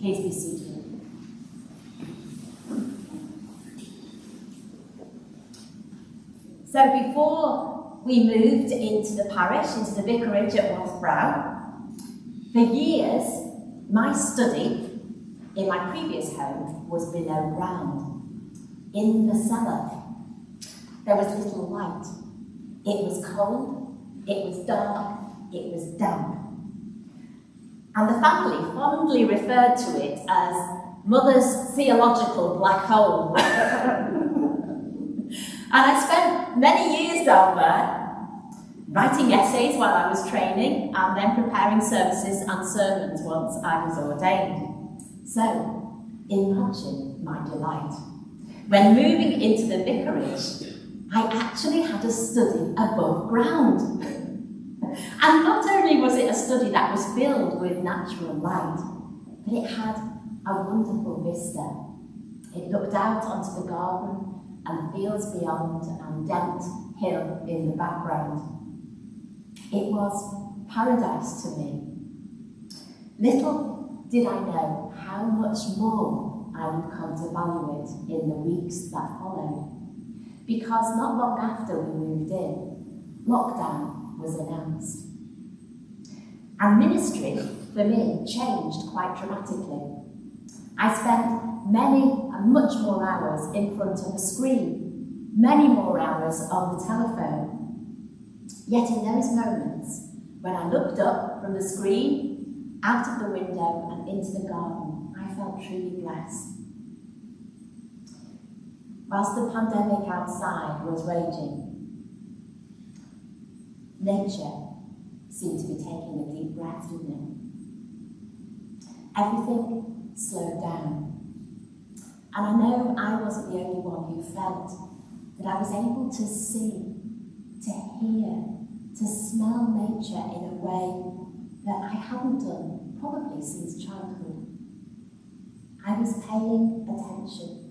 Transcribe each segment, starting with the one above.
Please be seated. So before we moved into the parish, into the vicarage at Walsbrow, for years my study in my previous home was below ground, in the cellar. There was little light. It was cold, it was dark, it was damp. And the family fondly referred to it as Mother's theological black hole. And I spent many years down there, writing essays while I was training, and then preparing services and sermons once I was ordained. So, imagine my delight. When moving into the vicarage, I actually had a study above ground. And not only was it a study that was filled with natural light, but it had a wonderful vista. It looked out onto the garden and fields beyond and Dent Hill in the background. It was paradise to me. Little did I know how much more I would come to value it in the weeks that followed. Because not long after we moved in, lockdown was announced. And ministry, for me, changed quite dramatically. I spent many and much more hours in front of a screen, many more hours on the telephone. Yet in those moments, when I looked up from the screen, out of the window and into the garden, I felt truly blessed. Whilst the pandemic outside was raging, nature seemed to be taking a deep breath, didn't it? Everything slowed down. And I know I wasn't the only one who felt that I was able to see, to hear, to smell nature in a way that I hadn't done probably since childhood. I was paying attention.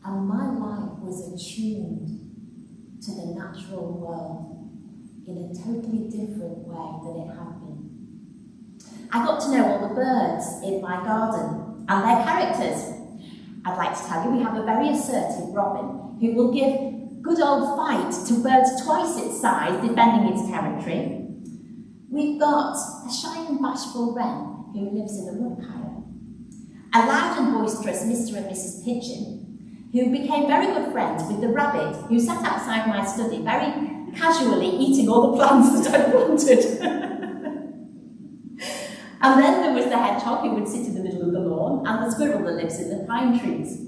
And my life was attuned to the natural world in a totally different way than it had been. I got to know all the birds in my garden and their characters. I'd like to tell you we have a very assertive robin who will give good old fight to birds twice its size defending its territory. We've got a shy and bashful wren who lives in a woodpile. A loud and boisterous Mr. and Mrs. Pigeon who became very good friends with the rabbit who sat outside my study very casually eating all the plants that I planted. And then there was the hedgehog who would sit in the middle of the lawn and the squirrel that lives in the pine trees.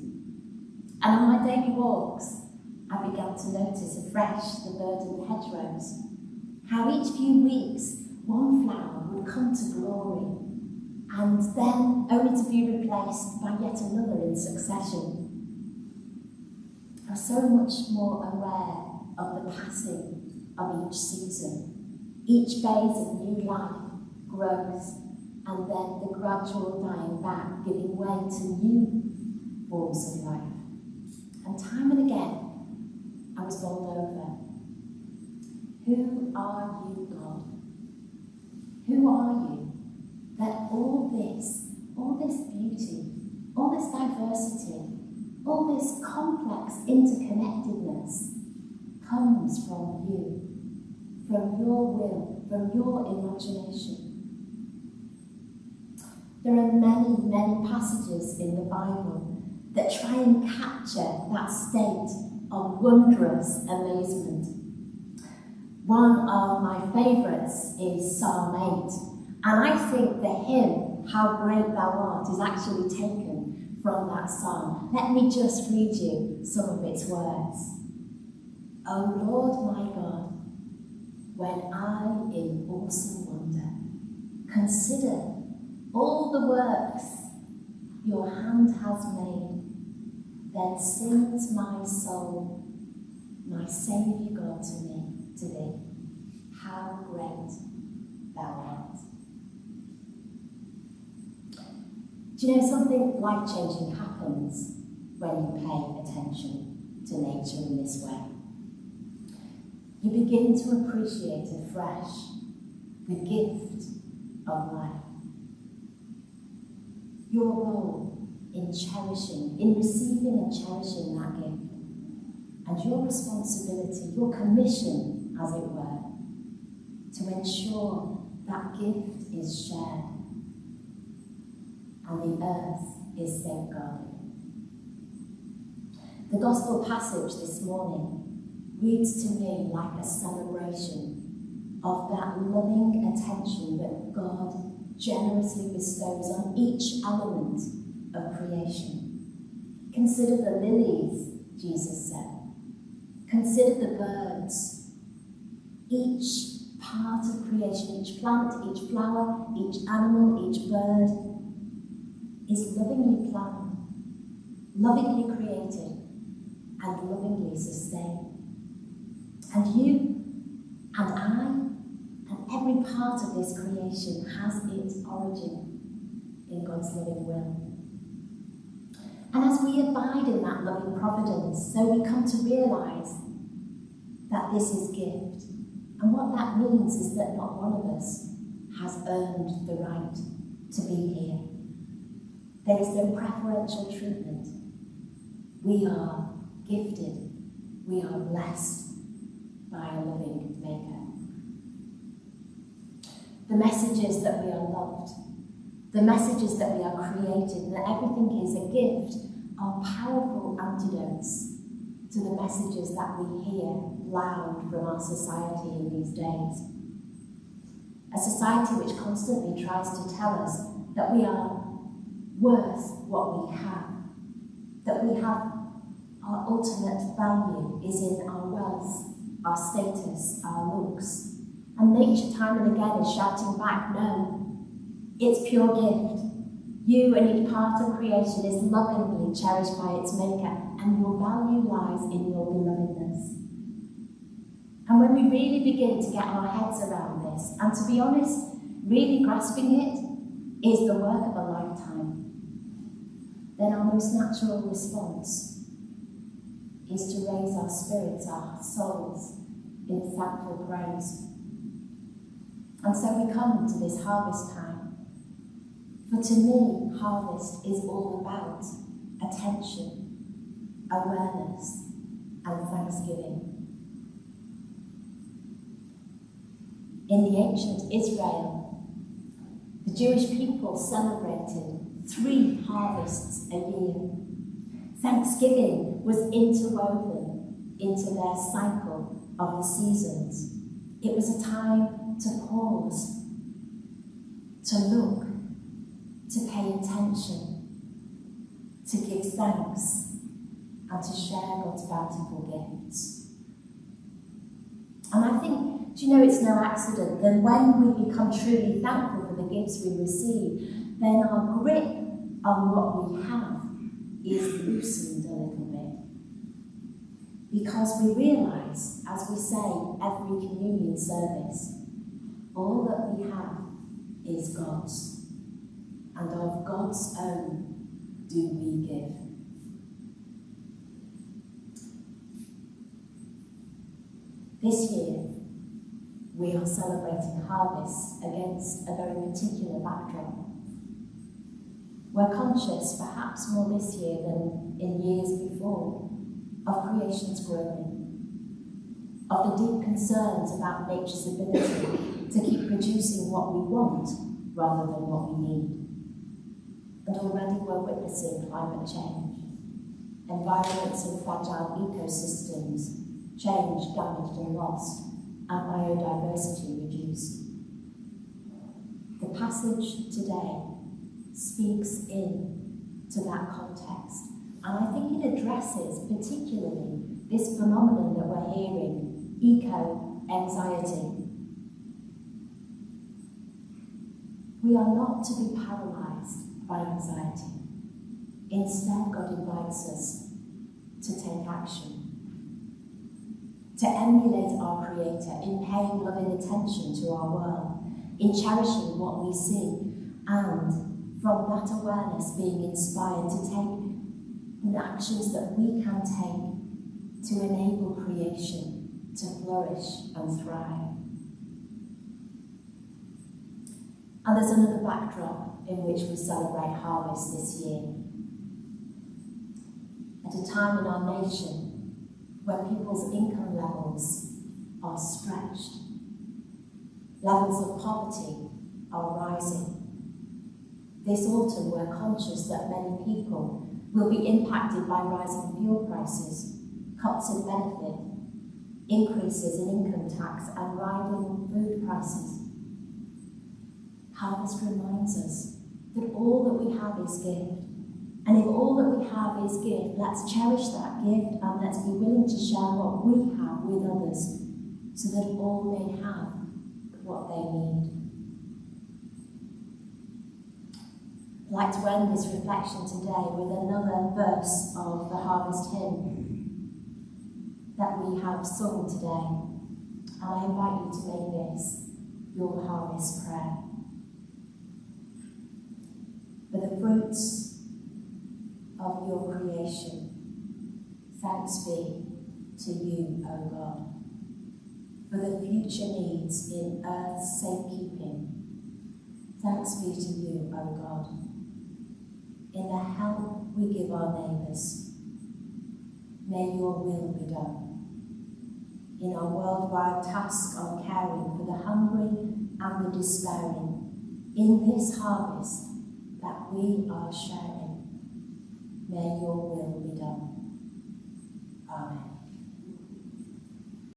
And on my daily walks, I began to notice afresh the verdant hedgerows, how each few weeks one flower would come to glory and then only to be replaced by yet another in succession. I was so much more aware of the passing of each season, each phase of new life, growth, and then the gradual dying back, giving way to new forms of life. And time and again, I was bowled over. Who are you, God? Who are you that all this beauty, all this diversity, all this complex interconnectedness comes from you, from your will, from your imagination. There are many, many passages in the Bible that try and capture that state of wondrous amazement. One of my favourites is Psalm 8, and I think the hymn, How Great Thou Art, is actually taken from that psalm. Let me just read you some of its words. O Lord my God, when I in awesome wonder consider all the works your hand has made, then sings my soul, my Saviour God to thee, how great thou art. Do you know something life-changing happens when you pay attention to nature in this way? You begin to appreciate afresh the gift of life. your role in cherishing, in receiving and cherishing that gift, and your responsibility, your commission, as it were, to ensure that gift is shared and the earth is safeguarded. The gospel passage this morning reads to me like a celebration of that loving attention that God generously bestows on each element of creation. Consider the lilies, Jesus said. Consider the birds. Each part of creation, each plant, each flower, each animal, each bird is lovingly planned, lovingly created, and lovingly sustained. And you and I and every part of this creation has its origin in God's loving will. And as we abide in that loving providence, so we come to realise that this is gift. And what that means is that not one of us has earned the right to be here. There is no preferential treatment. We are gifted. We are blessed by a loving Maker. The messages that we are loved, the messages that we are created, and that everything is a gift, are powerful antidotes to the messages that we hear loud from our society in these days. A society which constantly tries to tell us that we are worth what we have, that we have our ultimate value is in our wealth, our status, our looks. And nature time and again is shouting back, no, it's pure gift. You and each part of creation is lovingly cherished by its maker, and your value lies in your belovedness. And when we really begin to get our heads around this, and to be honest, really grasping it is the work of a lifetime, then our most natural response is to raise our spirits, our souls, in thankful praise. And so we come to this harvest time. For to me, harvest is all about attention, awareness, and thanksgiving. In the ancient Israel, the Jewish people celebrated 3 harvests a year. Thanksgiving was interwoven into their cycle of the seasons. It was a time to pause, to look, to pay attention, to give thanks, and to share God's bountiful gifts. And I think, do you know, it's no accident that when we become truly thankful for the gifts we receive, then our grip on what we have is loosened a little bit. Because we realise, as we say every communion service, all that we have is God's, and of God's own do we give. This year, we are celebrating harvest against a very particular backdrop. We're conscious, perhaps more this year than in years before, of creation's groaning, of the deep concerns about nature's ability to keep producing what we want rather than what we need. And already we're witnessing climate change, environments and fragile ecosystems changed, damaged and lost, and biodiversity reduced. The passage today speaks to that context, and I think it addresses particularly this phenomenon that we're hearing, eco-anxiety. We are not to be paralysed by anxiety. Instead, God invites us to take action, to emulate our Creator in paying loving attention to our world, in cherishing what we see, and from that awareness being inspired to take the actions that we can take to enable creation to flourish and thrive. And there's another backdrop in which we celebrate harvest this year. At a time in our nation where people's income levels are stretched, levels of poverty are rising. This autumn, we're conscious that many people will be impacted by rising fuel prices, cuts in benefit, increases in income tax, and rising food prices. Harvest reminds us that all that we have is gift. And if all that we have is gift, let's cherish that gift and let's be willing to share what we have with others so that all may have what they need. I'd like to end this reflection today with another verse of the harvest hymn that we have sung today. And I invite you to make this your harvest prayer. For the fruits of your creation, thanks be to you, O God. For the future needs in earth's safekeeping, thanks be to you, O God. In the help we give our neighbours, may your will be done. In our worldwide task of caring for the hungry and the despairing, in this harvest that we are sharing, may your will be done. Amen.